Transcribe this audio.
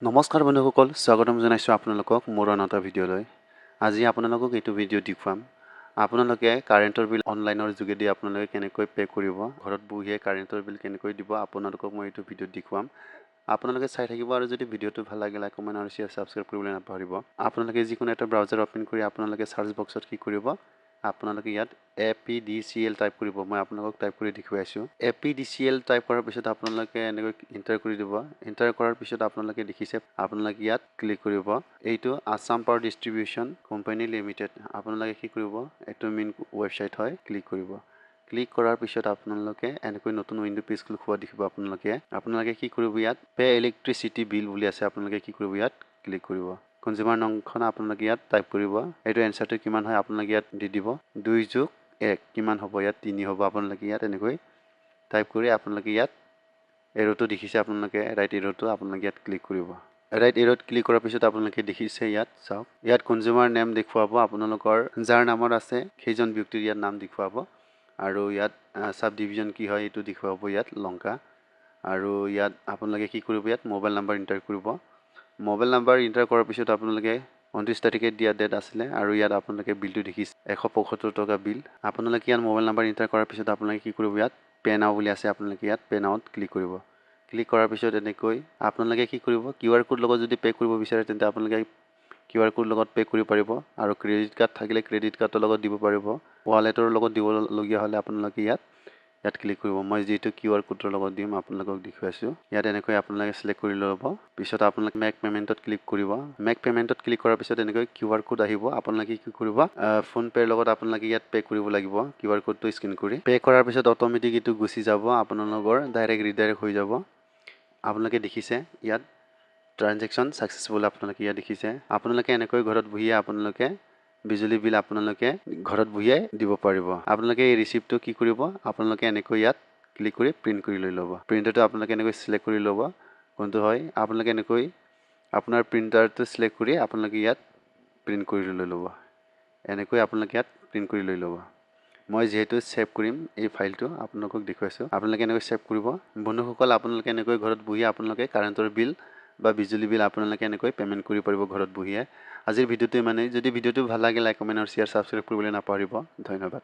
নমস্কাৰ বন্ধুসকল, স্বাগতম জনাইছোঁ আপোনালোকক মোৰ এটা ভিডিঅ'লৈ। আজি আপোনালোকক এইটো ভিডিঅ' দেখুৱাম। আপোনালোকে কাৰেণ্টৰ বিল অনলাইনৰ যোগেদি আপোনালোকে কেনেকৈ পে' কৰিব, ঘৰত বহিয়ে কাৰেণ্টৰ বিল কেনেকৈ দিব, আপোনালোকক মই এইটো ভিডিঅ'ত দেখুৱাম। আপোনালোকে চাই থাকিব আৰু যদি ভিডিঅ'টো ভাল লাগে লাইক, কমেণ্ট আৰু শ্বেয়াৰ, ছাবস্ক্ৰাইব কৰিবলৈ নাপাহৰিব। আপোনালোকে যিকোনো এটা ব্ৰাউজাৰ অপেন কৰি আপোনালোকে চাৰ্চ বক্সত কি কৰিব, আপোনালোকে ইয়াত APDCL টাইপ কৰিব। মই আপোনালোকক টাইপ কৰি দেখুৱাই আছোঁ। APDCL টাইপ কৰাৰ পিছত আপোনালোকে এনেকৈ এণ্টাৰ কৰি দিব। এণ্টাৰ কৰাৰ পিছত আপোনালোকে দেখিছে, আপোনালোকে ইয়াত ক্লিক কৰিব। এইটো Assam power distribution company limited. আপোনালোকে কি কৰিব, এইটো মেইন ৱেবছাইট হয়, ক্লিক কৰিব। ক্লিক কৰাৰ পিছত আপোনালোকে এনেকৈ নতুন উইণ্ডো পেজ খোলা দেখিব। আপোনালোকে কি কৰিব, ইয়াত পে ইলেক্ট্ৰিচিটি বিল বুলি আছে, আপোনালোকে কি কৰিব, ইয়াত ক্লিক কৰিব। কনজিউমাৰ নংখন আপোনালোকে ইয়াত টাইপ কৰিব। এইটো এনচাৰটো কিমান হয় আপোনালোকে ইয়াত দি দিব। 2+1 কিমান হ'ব, ইয়াত 3 হ'ব। আপোনালোকে ইয়াত এনেকৈ টাইপ কৰি আপোনালোকে ইয়াত এৰ'টো দেখিছে, আপোনালোকে ৰাইট এৰ'টো আপোনালোকে ইয়াত ক্লিক কৰিব। ৰাইট এৰ'ত ক্লিক কৰাৰ পিছত আপোনালোকে দেখিছে, ইয়াত চাওক, ইয়াত কনজিউমাৰ নেম দেখুৱাব। আপোনালোকৰ যাৰ নামত আছে সেইজন ব্যক্তিৰ ইয়াত নাম দেখুৱাব। আৰু ইয়াত চাব ডিভিজন কি হয় এইটো দেখুৱাব, ইয়াত লংকা। আৰু ইয়াত আপোনালোকে কি কৰিব, ইয়াত মোবাইল নাম্বাৰ এণ্টাৰ কৰিব। মোবাইল নাম্বাৰ এণ্টাৰ কৰাৰ পিছত আপোনালোকে 29 তাৰিখে দিয়া ডেট আছিলে, আৰু ইয়াত আপোনালোকে বিলটো দেখিছে 175 টকা বিল। আপোনালোকে ইয়াত মোবাইল নাম্বাৰ এণ্টাৰ কৰাৰ পিছত আপোনালোকে কি কৰিব, ইয়াত পে নাও বুলি আছে, আপোনালোকে ইয়াত পে নাওত ক্লিক কৰিব। ক্লিক কৰাৰ পিছত এনেকৈ আপোনালোকে কি কৰিব, QR কোড লগত যদি পে' কৰিব বিচাৰে তেন্তে আপোনালোকে QR কোড লগত পে' কৰিব পাৰিব। আৰু ক্ৰেডিট কাৰ্ড থাকিলে ক্ৰেডিট কাৰ্ডৰ লগত দিব পাৰিব। ৱালেটৰ লগত দিবলগীয়া হ'লে আপোনালোকে ইয়াত ক্লিক কৰিব। মই যিহেতু QR কোডৰ লগত দিম, আপোনালোকক দেখুৱাইছোঁ। ইয়াত এনেকৈ আপোনালোকে চিলেক্ট কৰি ল'ব। পিছত আপোনালোকে মেক পে'মেণ্টত ক্লিক কৰিব। মেক পে'মেণ্টত ক্লিক কৰাৰ পিছত এনেকৈ QR কোড আহিব। আপোনালোকে কি কৰিব, ফোনপে'ৰ লগত আপোনালোকে ইয়াত পে' কৰিব লাগিব। QR কোডটো স্কেন কৰি পে' কৰাৰ পিছত অট'মেটিক এইটো গুচি যাব, আপোনালোকৰ ডাইৰেক্ট ৰিডাইৰেক্ট হৈ যাব। আপোনালোকে দেখিছে ইয়াত ট্ৰানজেকশ্যন ছাকচেছফুল, আপোনালোকে ইয়াত দেখিছে। আপোনালোকে এনেকৈ ঘৰত বহিয়ে আপোনালোকে বিজুলী বিল আপোনালোকে ঘৰত বহিয়ে দিব পাৰিব। আপোনালোকে এই ৰিচিপ্টটো কি কৰিব, আপোনালোকে এনেকৈ ইয়াত ক্লিক কৰি প্ৰিণ্ট কৰি লৈ ল'ব। প্ৰিণ্টাৰটো আপোনালোকে এনেকৈ চিলেক্ট কৰি ল'ব, কোনটো হয়। আপোনালোকে এনেকৈ আপোনাৰ প্ৰিণ্টাৰটো চিলেক্ট কৰি আপোনালোকে ইয়াত প্ৰিণ্ট কৰি লৈ ল'ব। এনেকৈ আপোনালোকে ইয়াত প্ৰিণ্ট কৰি লৈ ল'ব। মই যিহেতু ছেভ কৰিম এই ফাইলটো, আপোনালোকক দেখুৱাইছোঁ। আপোনালোকে এনেকৈ ছেভ কৰিব। বন্ধুসকল, আপোনালোকে এনেকৈ ঘৰত বহি আপোনালোকে কাৰেণ্টৰ বিল বা বিজুলী বিল আপোনালোকে এনেকৈ পে'মেণ্ট কৰিব পাৰিব ঘৰত বহিয়ে। আজিৰ ভিডিঅ'টো ইমানেই। যদি ভিডিঅ'টো ভাল লাগে লাইক, কমেণ্ট আৰু শ্বেয়াৰ, ছাবস্ক্ৰাইব কৰিবলৈ নাপাহৰিব। ধন্যবাদ।